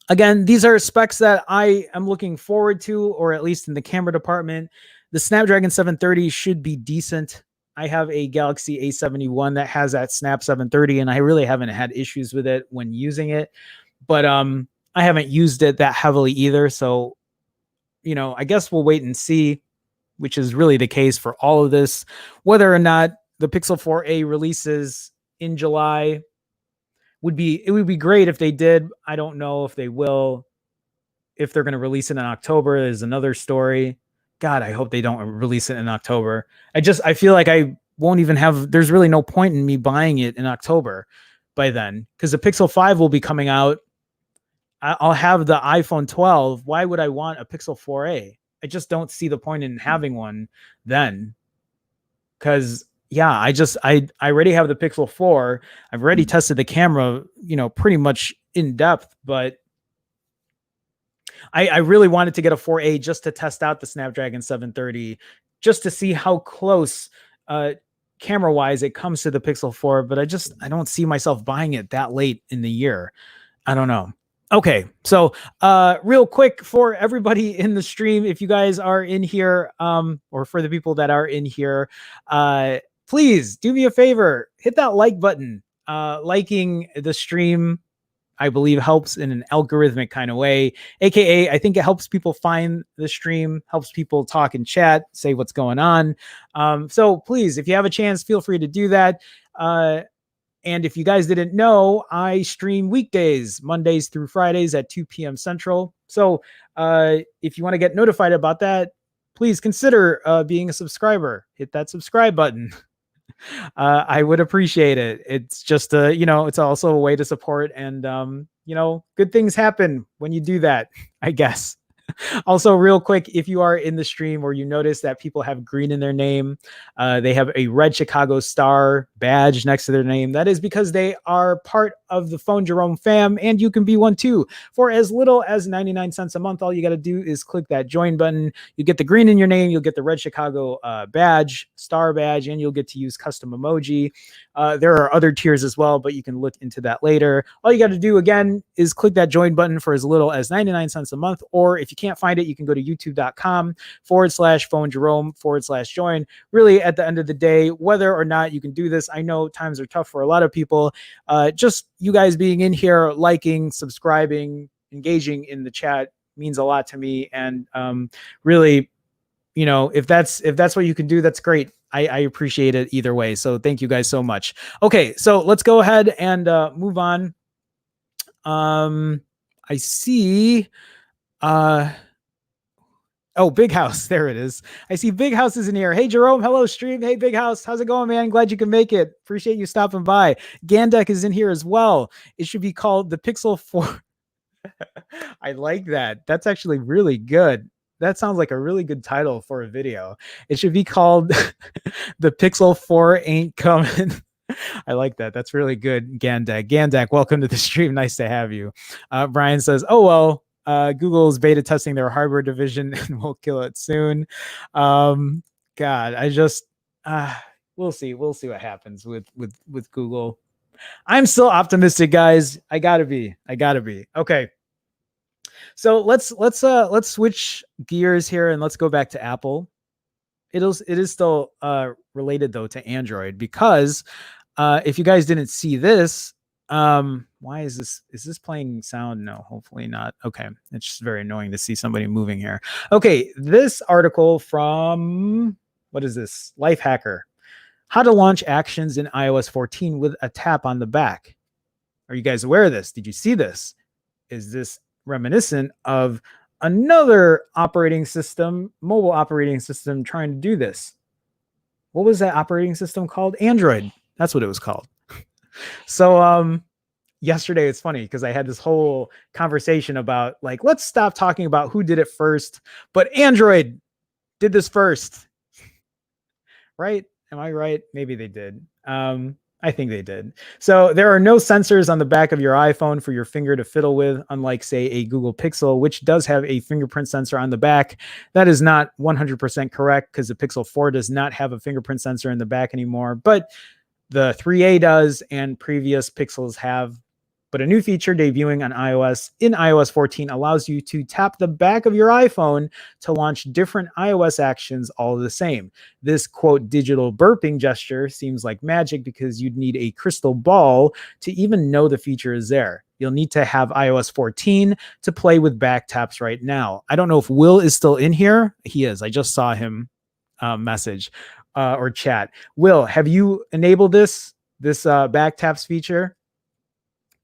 again, these are specs that I am looking forward to, or at least in the camera department. The Snapdragon 730 should be decent. I have a Galaxy A71 that has that Snap 730, and I really haven't had issues with it when using it. But I haven't used it that heavily either. So, I guess we'll wait and see, which is really the case for all of this. Whether or not the Pixel 4a releases in July it would be great if they did. I don't know if they will. If they're going to release it in October is another story. God, I hope they don't release it in October. I feel like I won't even there's really no point in me buying it in October by then, because the Pixel 5 will be coming out. I'll have the iPhone 12. Why would I want a Pixel 4a? I just don't see the point in having one then. Because, yeah, I already have the Pixel 4. I've already tested the camera, pretty much in depth, but I really wanted to get a 4a just to test out the Snapdragon 730, just to see how close camera-wise it comes to the Pixel 4, but I don't see myself buying it that late in the year. I don't know. Okay, so real quick for everybody in the stream, if you guys are in here, or for the people that are in here, please do me a favor, hit that like button. Liking the stream, I believe, helps in an algorithmic kind of way. AKA, I think it helps people find the stream, helps people talk and chat, say what's going on. So please, if you have a chance, feel free to do that. And if you guys didn't know, I stream weekdays, Mondays through Fridays at 2 p.m. Central. So if you want to get notified about that, please consider being a subscriber. Hit that subscribe button. I would appreciate it. It's just it's also a way to support, and good things happen when you do that, I guess. Also, real quick, if you are in the stream or you notice that people have green in their name, they have a red Chicago Star badge next to their name. That is because they are part of the Phone Jerome fam, and you can be one too. For as little as 99 cents a month, all you got to do is click that join button. You get the green in your name, you'll get the red Chicago badge, star badge, and you'll get to use custom emoji. There are other tiers as well, but you can look into that later. All you got to do, again, is click that join button for as little as 99 cents a month. Or if you can't find it, you can go to youtube.com/phone Jerome/join. Really, at the end of the day, whether or not you can do this, I know times are tough for a lot of people. Just you guys being in here, liking, subscribing, engaging in the chat means a lot to me. And really, if that's what you can do, that's great. I appreciate it either way. So thank you guys so much. Okay, so let's go ahead and move on. I see. Oh, Big House. There it is. I see Big House is in here. Hey, Jerome. Hello, stream. Hey, Big House. How's it going, man? Glad you can make it. Appreciate you stopping by. Gandek is in here as well. It should be called the Pixel 4. I like that. That's actually really good. That sounds like a really good title for a video. It should be called the Pixel 4 Ain't Coming. I like that. That's really good. Gandak. Gandak, welcome to the stream. Nice to have you. Brian says, oh, well, Google's beta testing their hardware division and we'll kill it soon. God, I just, we'll see. We'll see what happens with Google. I'm still optimistic, guys. I gotta be. Okay. So let's switch gears here and let's go back to Apple. It is still related though to Android, because if you guys didn't see this, why is this playing sound? No, hopefully not. Okay, it's just very annoying to see somebody moving here. Okay, this article from, what is this? Lifehacker. How to launch actions in iOS 14 with a tap on the back. Are you guys aware of this? Did you see this? Is this reminiscent of another operating system, mobile operating system, trying to do this? What was that operating system called? Android. That's what it was called. So yesterday, it's funny because I had this whole conversation about, like, let's stop talking about who did it first, but Android did this first. Right? Am I right? Maybe they did. I think they did. So there are no sensors on the back of your iPhone for your finger to fiddle with, unlike, say, a Google Pixel, which does have a fingerprint sensor on the back. That is not 100% correct, because the Pixel 4 does not have a fingerprint sensor in the back anymore, but the 3A does, and previous Pixels have. But a new feature debuting on iOS 14 allows you to tap the back of your iPhone to launch different iOS actions all the same. This, quote, digital burping gesture seems like magic, because you'd need a crystal ball to even know the feature is there. You'll need to have iOS 14 to play with back taps right now. I don't know if Will is still in here. He is. I just saw him message or chat. Will, have you enabled this back taps feature?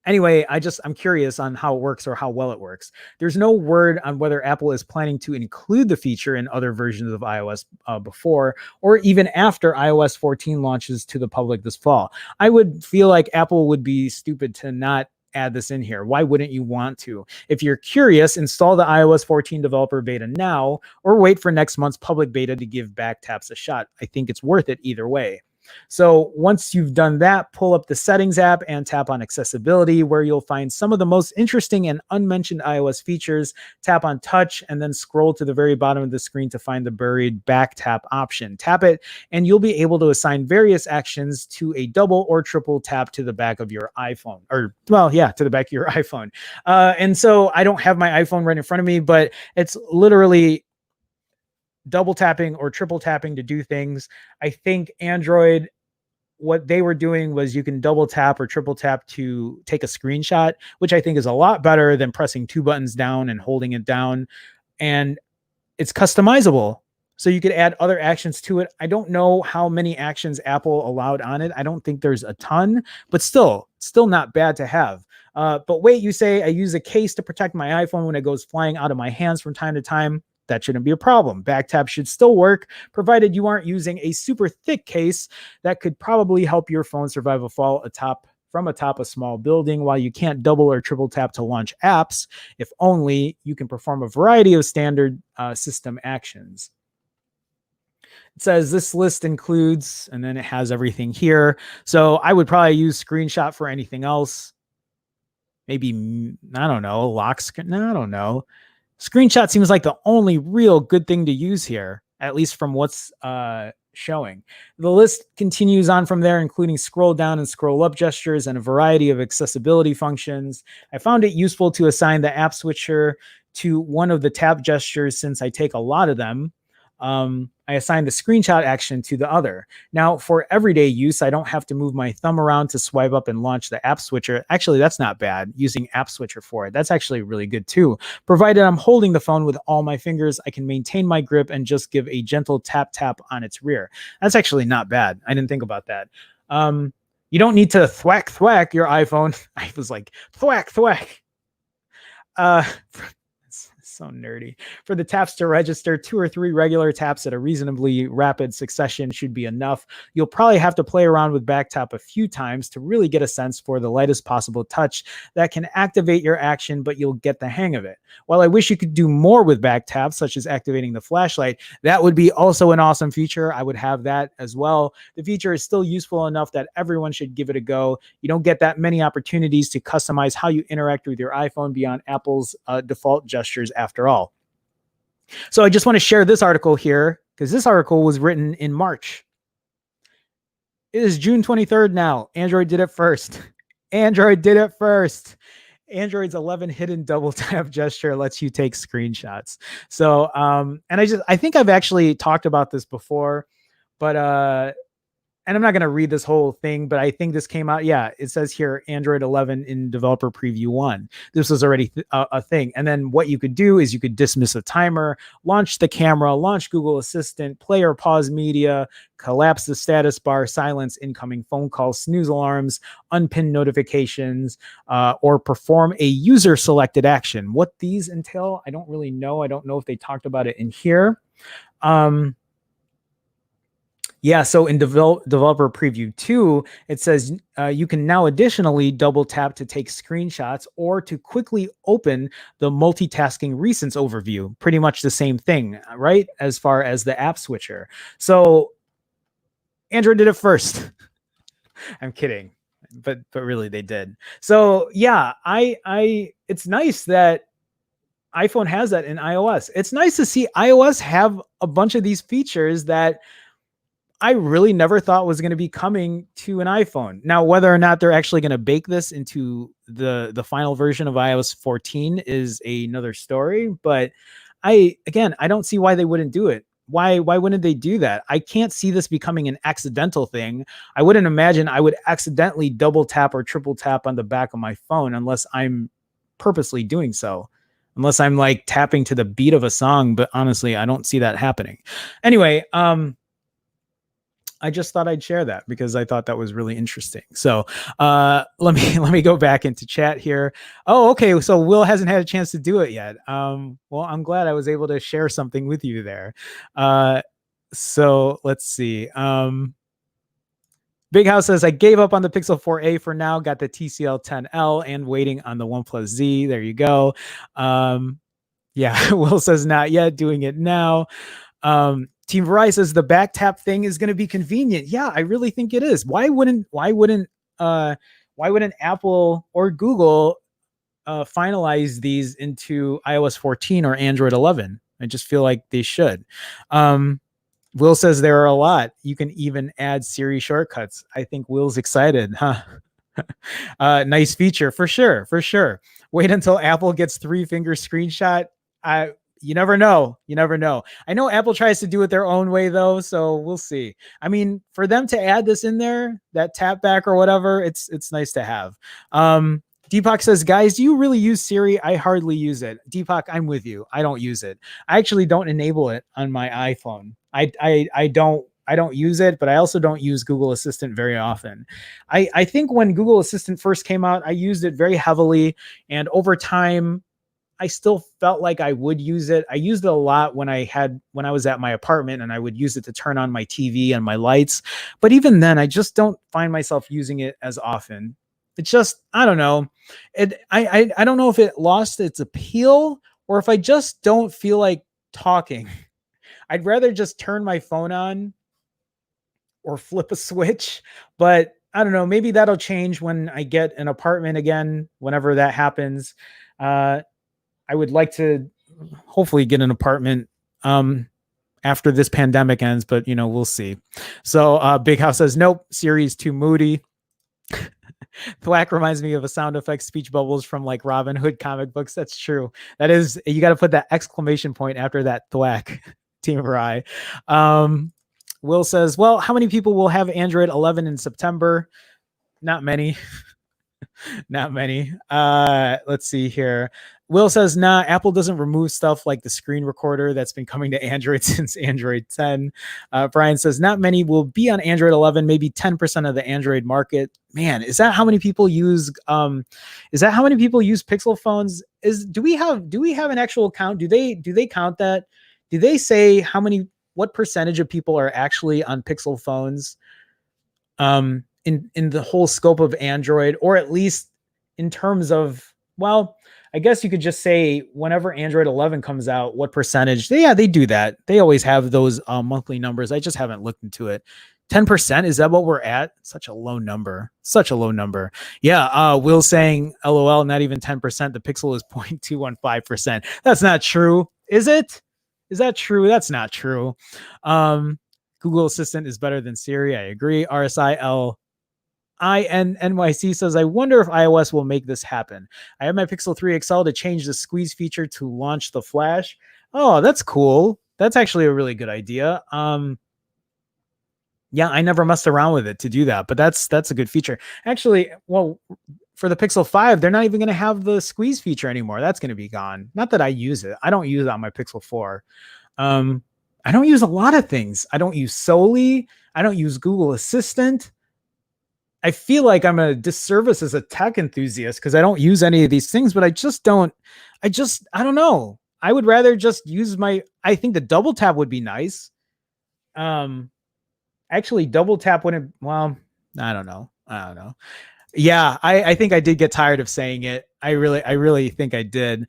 Anyway, I'm curious on how it works, or how well it works. There's no word on whether Apple is planning to include the feature in other versions of iOS before, or even after iOS 14 launches to the public this fall. I would feel like Apple would be stupid to not add this in here. Why wouldn't you want to? If you're curious, install the iOS 14 developer beta now, or wait for next month's public beta to give back taps a shot. I think it's worth it either way. So once you've done that, pull up the Settings app and tap on Accessibility, where you'll find some of the most interesting and unmentioned iOS features. Tap on Touch and then scroll to the very bottom of the screen to find the buried back tap option. Tap it and you'll be able to assign various actions to a double or triple tap to the back of your iPhone, or to the back of your iPhone. And so I don't have my iPhone right in front of me, but it's literally double tapping or triple tapping to do things. I think Android, what they were doing was you can double tap or triple tap to take a screenshot, which I think is a lot better than pressing two buttons down and holding it down. And it's customizable. So you could add other actions to it. I don't know how many actions Apple allowed on it. I don't think there's a ton, but still not bad to have. But wait, you say I use a case to protect my iPhone when it goes flying out of my hands from time to time. That shouldn't be a problem. Back tap should still work, provided you aren't using a super thick case that could probably help your phone survive a fall from atop a small building. While you can't double or triple tap to launch apps, if only you can perform a variety of standard system actions. It says this list includes, and then it has everything here. So I would probably use screenshot for anything else. Maybe, I don't know, lock screen. No, I don't know. Screenshot seems like the only real good thing to use here, at least from what's showing. The list continues on from there, including scroll down and scroll up gestures and a variety of accessibility functions. I found it useful to assign the app switcher to one of the tap gestures since I take a lot of them. I assigned the screenshot action to the other. Now, for everyday use, I don't have to move my thumb around to swipe up and launch the app switcher. Actually, that's not bad, using app switcher for it. That's actually really good too. Provided I'm holding the phone with all my fingers, I can maintain my grip and just give a gentle tap on its rear. That's actually not bad. I didn't think about that. You don't need to thwack your iPhone. I was like, thwack. So nerdy. For the taps to register, 2 or 3 regular taps at a reasonably rapid succession should be enough. You'll probably have to play around with back tap a few times to really get a sense for the lightest possible touch that can activate your action, but you'll get the hang of it. While I wish you could do more with back tap, such as activating the flashlight, that would be also an awesome feature. I would have that as well. The feature is still useful enough that everyone should give it a go. You don't get that many opportunities to customize how you interact with your iPhone beyond Apple's default gestures after all. So I just want to share this article here because this article was written in March. It is June 23rd now. Android did it first. Android's 11 hidden double tap gesture lets you take screenshots. So, and I think I've actually talked about this before, but, and I'm not going to read this whole thing, but I think this came out. Yeah, it says here, Android 11 in developer preview 1. This was already a thing. And then what you could do is you could dismiss a timer, launch the camera, launch Google Assistant, play or pause media, collapse the status bar, silence incoming phone calls, snooze alarms, unpin notifications, or perform a user selected action. What these entail, I don't really know. I don't know if they talked about it in here. Yeah, so in developer preview 2, it says you can now additionally double tap to take screenshots or to quickly open the multitasking recents overview. Pretty much the same thing, right? As far as the app switcher. So Android did it first. I'm kidding, but really they did. So yeah, it's nice that iPhone has that in iOS. It's nice to see iOS have a bunch of these features that I really never thought was going to be coming to an iPhone. Now, whether or not they're actually going to bake this into the final version of iOS 14 is another story. But I don't see why they wouldn't do it. Why wouldn't they do that? I can't see this becoming an accidental thing. I wouldn't imagine I would accidentally double tap or triple tap on the back of my phone unless I'm purposely doing so. Unless I'm like tapping to the beat of a song. But honestly, I don't see that happening. Anyway, I just thought I'd share that because I thought that was really interesting. So let me go back into chat here. Oh, okay. So Will hasn't had a chance to do it yet. Well, I'm glad I was able to share something with you there. So let's see. Big House says, I gave up on the Pixel 4a for now, got the TCL 10L and waiting on the OnePlus Z. There you go. Yeah, Will says not yet, doing it now. Team Verizon says the back tap thing is going to be convenient. Yeah, I really think it is. Why wouldn't Apple or Google finalize these into iOS 14 or Android 11? I just feel like they should. Will says there are a lot. You can even add Siri shortcuts. I think Will's excited, huh? Nice feature for sure, for sure. Wait until Apple gets 3-finger screenshot. You never know. You never know. I know Apple tries to do it their own way though, so we'll see. I mean, for them to add this in there, that tap back or whatever, it's nice to have. Deepak says, guys, do you really use Siri? I hardly use it. Deepak, I'm with you. I don't use it. I actually don't enable it on my iPhone. I don't use it, but I also don't use Google Assistant very often. I think when Google Assistant first came out, I used it very heavily, and over time, I still felt like I would use it. I used it a lot when I was at my apartment, and I would use it to turn on my TV and my lights. But even then, I just don't find myself using it as often. It's just, I don't know. I don't know if it lost its appeal or if I just don't feel like talking. I'd rather just turn my phone on or flip a switch, but I don't know. Maybe that'll change when I get an apartment again, whenever that happens. I would like to hopefully get an apartment after this pandemic ends, but we'll see. So Big House says, nope, Siri's too moody. Thwack reminds me of a sound effect speech bubbles from like Robin Hood comic books. That's true. That is, you got to put that exclamation point after that thwack. Team Rye. Will says, well, how many people will have Android 11 in September? Not many. Not many. Let's see here. Will says, nah, Apple doesn't remove stuff like the screen recorder that's been coming to Android since Android 10. Brian says, not many will be on Android 11, maybe 10% of the Android market. Man, is that how many people use Pixel phones? Do we have an actual count? Do they count that? Do they say what percentage of people are actually on Pixel phones? In the whole scope of Android, or at least in terms of, well, I guess you could just say whenever Android 11 comes out, what percentage? They do that. They always have those monthly numbers. I just haven't looked into it. 10%, is that what we're at? Such a low number. Yeah. Will saying, LOL, not even 10%. The Pixel is 0.215%. That's not true. Is it? Is that true? That's not true. Google Assistant is better than Siri. I agree. RSILINNYC says, I wonder if iOS will make this happen. I have my Pixel 3 XL to change the squeeze feature to launch the flash. Oh, that's cool. That's actually a really good idea. Yeah, I never messed around with it to do that, but that's a good feature. Actually, well, for the Pixel 5, they're not even going to have the squeeze feature anymore. That's going to be gone. Not that I use it. I don't use it on my Pixel 4. I don't use a lot of things. I don't use Soli. I don't use Google Assistant. I feel like I'm a disservice as a tech enthusiast because I don't use any of these things, but I don't know. I would rather just use I think the double tap would be nice. Actually, double tap wouldn't, well, I don't know. Yeah, I think I did get tired of saying it. I really think I did.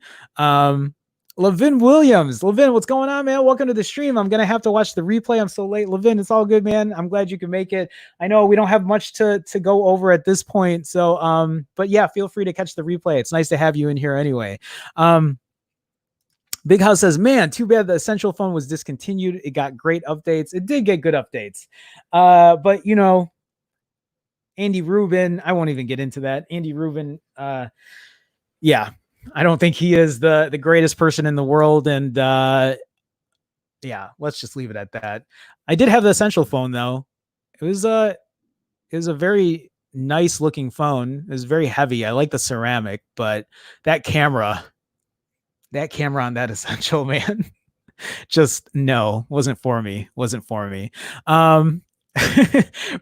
Levin Williams. Levin, what's going on, man? Welcome to the stream. I'm going to have to watch the replay. I'm so late. Levin, it's all good, man. I'm glad you can make it. I know we don't have much to go over at this point. So, but yeah, feel free to catch the replay. It's nice to have you in here anyway. Big House says, man, too bad the Essential phone was discontinued. It got great updates. It did get good updates. But Andy Rubin, I won't even get into that. Andy Rubin, yeah, I don't think he is the greatest person in the world. And yeah, let's just leave it at that. I did have the Essential phone though. It was a very nice looking phone. It was very heavy. I like the ceramic, but that camera on that Essential, man, just wasn't for me.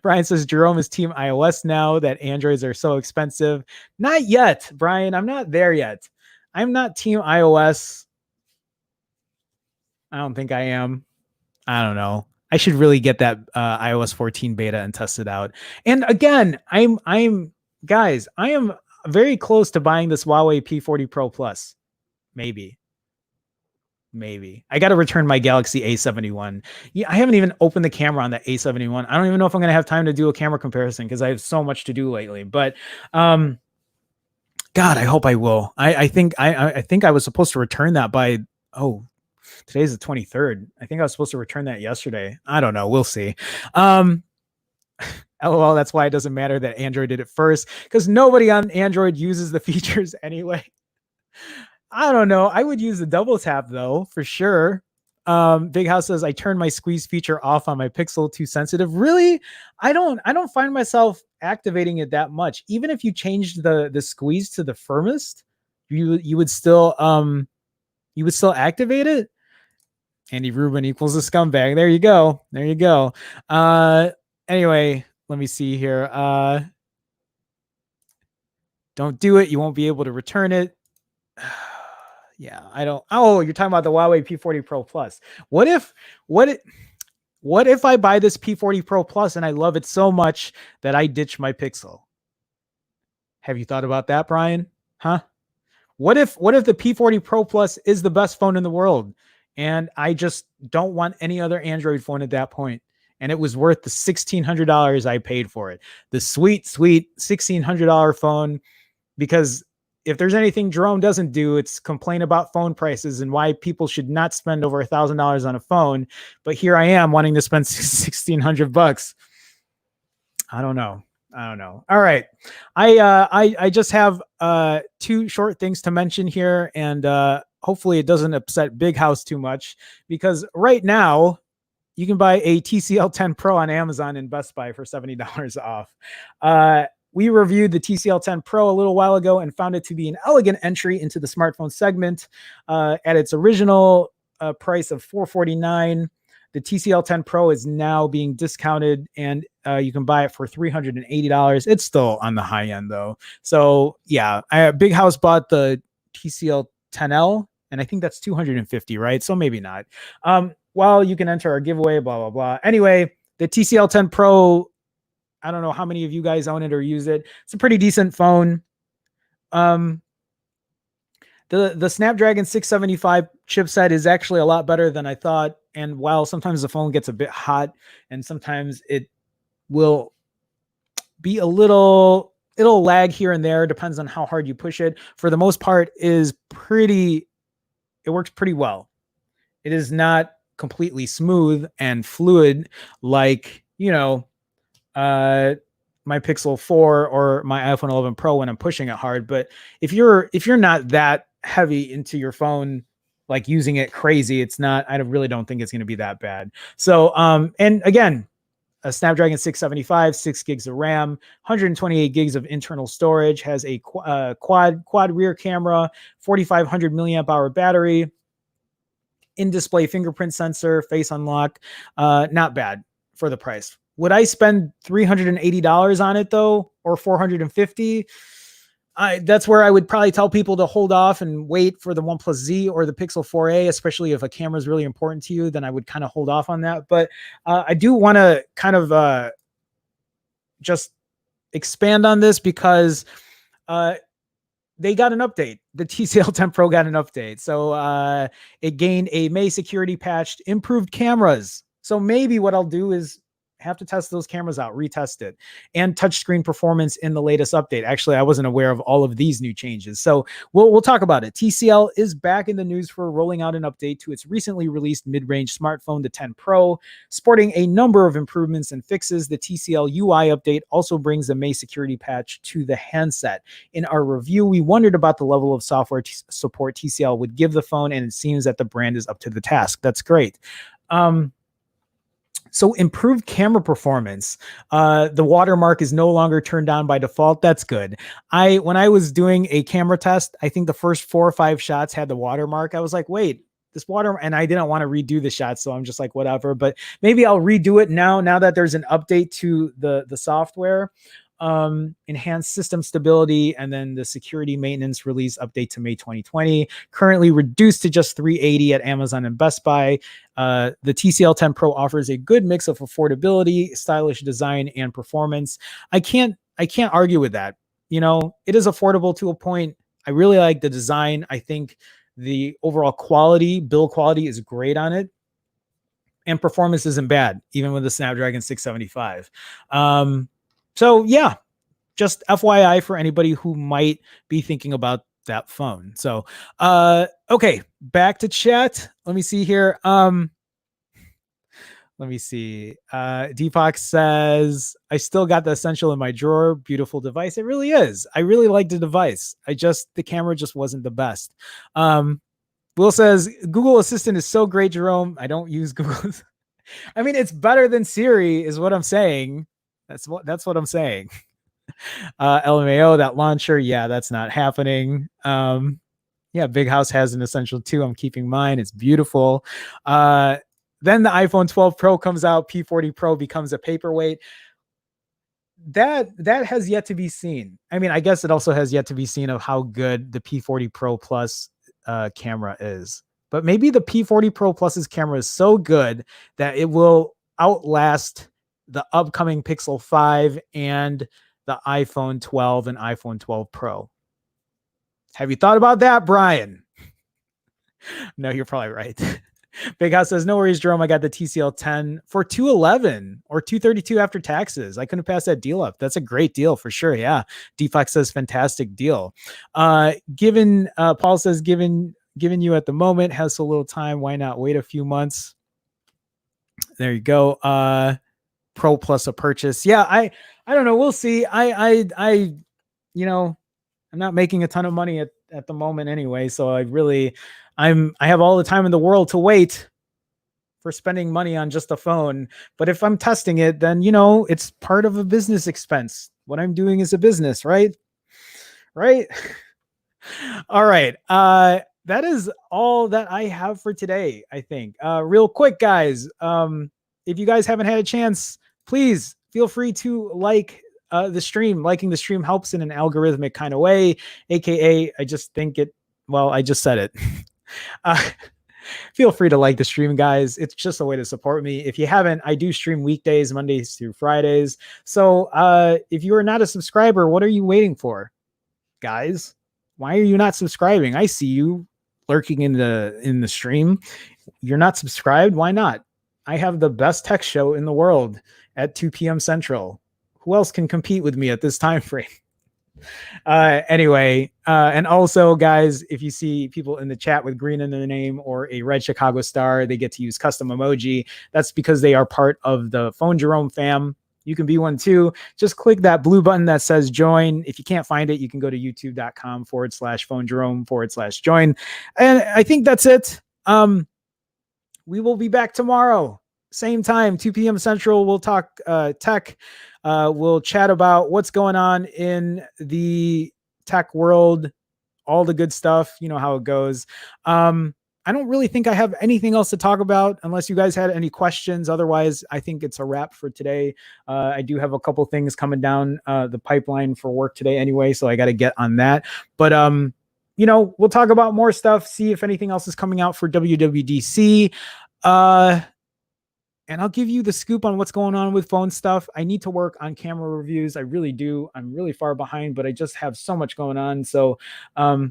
Brian says Jerome is team iOS now that Androids are so expensive. Not yet, Brian. I'm not there yet. I'm not team iOS. I don't think I am. I don't know. I should really get that iOS 14 beta and test it out. And again, I am very close to buying this Huawei P40 Pro Plus. Maybe. Maybe. I got to return my Galaxy A71. Yeah, I haven't even opened the camera on the A71. I don't even know if I'm going to have time to do a camera comparison because I have so much to do lately. But God, I hope I will. I think I was supposed to return that by today's the 23rd. I think I was supposed to return that yesterday. I don't know. We'll see. LOL, that's why it doesn't matter that Android did it first, because nobody on Android uses the features anyway. I don't know. I would use the double tap though, for sure. Big House says I turned my squeeze feature off on my Pixel, too sensitive. Really? I don't find myself activating it that much. Even if you changed the squeeze to the firmest, you would still activate it. Andy Rubin equals a scumbag. There you go. There you go. Anyway, let me see here. Don't do it. You won't be able to return it. Yeah, I don't. Oh, you're talking about the Huawei P40 Pro Plus. What if I buy this P40 Pro Plus and I love it so much that I ditch my Pixel? Have you thought about that, Brian? Huh? What if the P40 Pro Plus is the best phone in the world and I just don't want any other Android phone at that point, and it was worth the $1,600 I paid for it, the sweet $1,600 phone? Because if there's anything Jerome doesn't do, it's complain about phone prices and why people should not spend over $1,000 on a phone. But here I am wanting to spend $1,600. I don't know. All right. I just have two short things to mention here, and hopefully it doesn't upset Big House too much, because right now you can buy a TCL 10 Pro on Amazon and Best Buy for $70 off. We reviewed the TCL 10 Pro a little while ago and found it to be an elegant entry into the smartphone segment. At its original price of $449, the TCL 10 Pro is now being discounted, and you can buy it for $380. It's still on the high end though. So yeah, Big House bought the TCL 10L, and I think that's $250, right? So maybe not. Well, you can enter our giveaway, blah, blah, blah. Anyway, the TCL 10 Pro, I don't know how many of you guys own it or use it. It's a pretty decent phone. The Snapdragon 675 chipset is actually a lot better than I thought. And while sometimes the phone gets a bit hot and sometimes it will be it'll lag here and there, depends on how hard you push it. For the most part, it works pretty well. It is not completely smooth and fluid like, my Pixel 4 or my iPhone 11 Pro when I'm pushing it hard. But if you're not that heavy into your phone, like using it crazy, I really don't think it's going to be that bad. So, and again, a Snapdragon 675, 6 gigs of RAM, 128 gigs of internal storage, has a quad rear camera, 4,500 milliamp hour battery, in-display fingerprint sensor, face unlock. Not bad for the price. Would I spend $380 on it though, or $450? That's where I would probably tell people to hold off and wait for the OnePlus Z or the Pixel 4a, especially if a camera is really important to you. Then I would kind of hold off on that. But I do want to kind of just expand on this because they got an update. The TCL 10 Pro got an update. So it gained a May security patch, improved cameras. So maybe what I'll do is have to test those cameras out, retest it, and touchscreen performance in the latest update. Actually, I wasn't aware of all of these new changes. So we'll talk about it. TCL is back in the news for rolling out an update to its recently released mid-range smartphone, the 10 Pro, sporting a number of improvements and fixes. The TCL UI update also brings a May security patch to the handset. In our review, we wondered about the level of software support TCL would give the phone, and it seems that the brand is up to the task. That's great. So improved camera performance. The watermark is no longer turned on by default. That's good. When I was doing a camera test, I think the first 4 or 5 shots had the watermark. I was like, wait, this water, and I didn't want to redo the shot. So I'm just like, whatever, but maybe I'll redo it now that there's an update to the software. Enhanced system stability, and then the security maintenance release update to May 2020, currently reduced to just $380 at Amazon and Best Buy. The TCL 10 Pro offers a good mix of affordability, stylish design, and performance. I can't argue with that. It is affordable to a point. I really like the design. I think The overall quality, build quality is great on it. And performance isn't bad, even with the Snapdragon 675. So yeah, just FYI for anybody who might be thinking about that phone. So, okay, back to chat. Let me see here. Let me see. Deepak says, I still got the Essential in my drawer. Beautiful device. It really is. I really like the device. The camera just wasn't the best. Will says, Google Assistant is so great, Jerome. I don't use Google. I mean, it's better than Siri is what I'm saying. That's what I'm saying. LMAO, that launcher. Yeah, that's not happening. Yeah, Big House has an Essential too. I'm keeping mine. It's beautiful. Then the iPhone 12 Pro comes out. P40 Pro becomes a paperweight. That has yet to be seen. I mean, I guess it also has yet to be seen of how good the P40 Pro Plus camera is. But maybe the P40 Pro Plus's camera is so good that it will outlast the upcoming Pixel 5 and the iPhone 12 and iPhone 12 Pro. Have you thought about that, Brian? No, you're probably right. Big House says, no worries, Jerome. I got the TCL 10 for $211 or $232 after taxes. I couldn't pass that deal up. That's a great deal for sure. Yeah. Deepak says, fantastic deal. Paul says, given you at the moment, has so little time, why not wait a few months? There you go. Pro plus a purchase. Yeah, I don't know. We'll see. I'm not making a ton of money at the moment anyway. So I have all the time in the world to wait for spending money on just a phone. But if I'm testing it, then, it's part of a business expense. What I'm doing is a business, right? Right. All right. That is all that I have for today, I think. Real quick, guys. If you guys haven't had a chance, please feel free to like the stream. Liking the stream helps in an algorithmic kind of way, aka I just said it. Feel free to like the stream, guys. It's just a way to support me. If you haven't, I do stream weekdays, Mondays through Fridays. So if you are not a subscriber, what are you waiting for, guys? Why are you not subscribing? I see you lurking in the stream. You're not subscribed. Why not? I have the best tech show in the world at 2 p.m. Central. Who else can compete with me at this time frame? Anyway, and also, guys, if you see people in the chat with green in their name or a red Chicago star, they get to use custom emoji. That's because they are part of the Phone Jerome fam. You can be one too. Just click that blue button that says join. If you can't find it, you can go to youtube.com/Phone Jerome/join. And I think that's it. We will be back tomorrow. Same time, 2 p.m. Central. We'll talk tech. We'll chat about what's going on in the tech world, all the good stuff. You know how it goes. I don't really think I have anything else to talk about unless you guys had any questions. Otherwise, I think it's a wrap for today. I do have a couple things coming down the pipeline for work today anyway, so I got to get on that. But we'll talk about more stuff, see if anything else is coming out for WWDC. And I'll give you the scoop on what's going on with phone stuff. I need to work on camera reviews. I really do. I'm really far behind, but I just have so much going on. So, I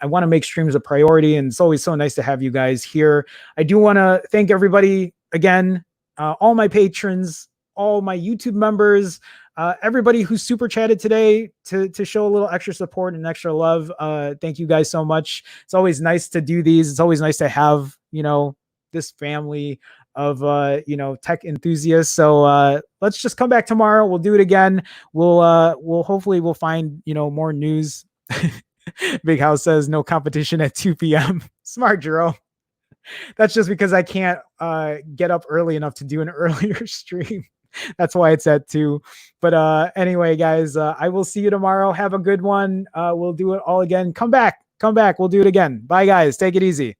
want to make streams a priority, and it's always so nice to have you guys here. I do want to thank everybody again, all my patrons, all my YouTube members, everybody who super chatted today to show a little extra support and extra love. Thank you guys so much. It's always nice to do these. It's always nice to have, this family of, tech enthusiasts. So let's just come back tomorrow. We'll do it again. We'll hopefully find, more news. Big House says no competition at 2 p.m. Smart, Jerome. That's just because I can't get up early enough to do an earlier stream. That's why it's at 2. But anyway, guys, I will see you tomorrow. Have a good one. We'll do it all again. Come back. We'll do it again. Bye, guys. Take it easy.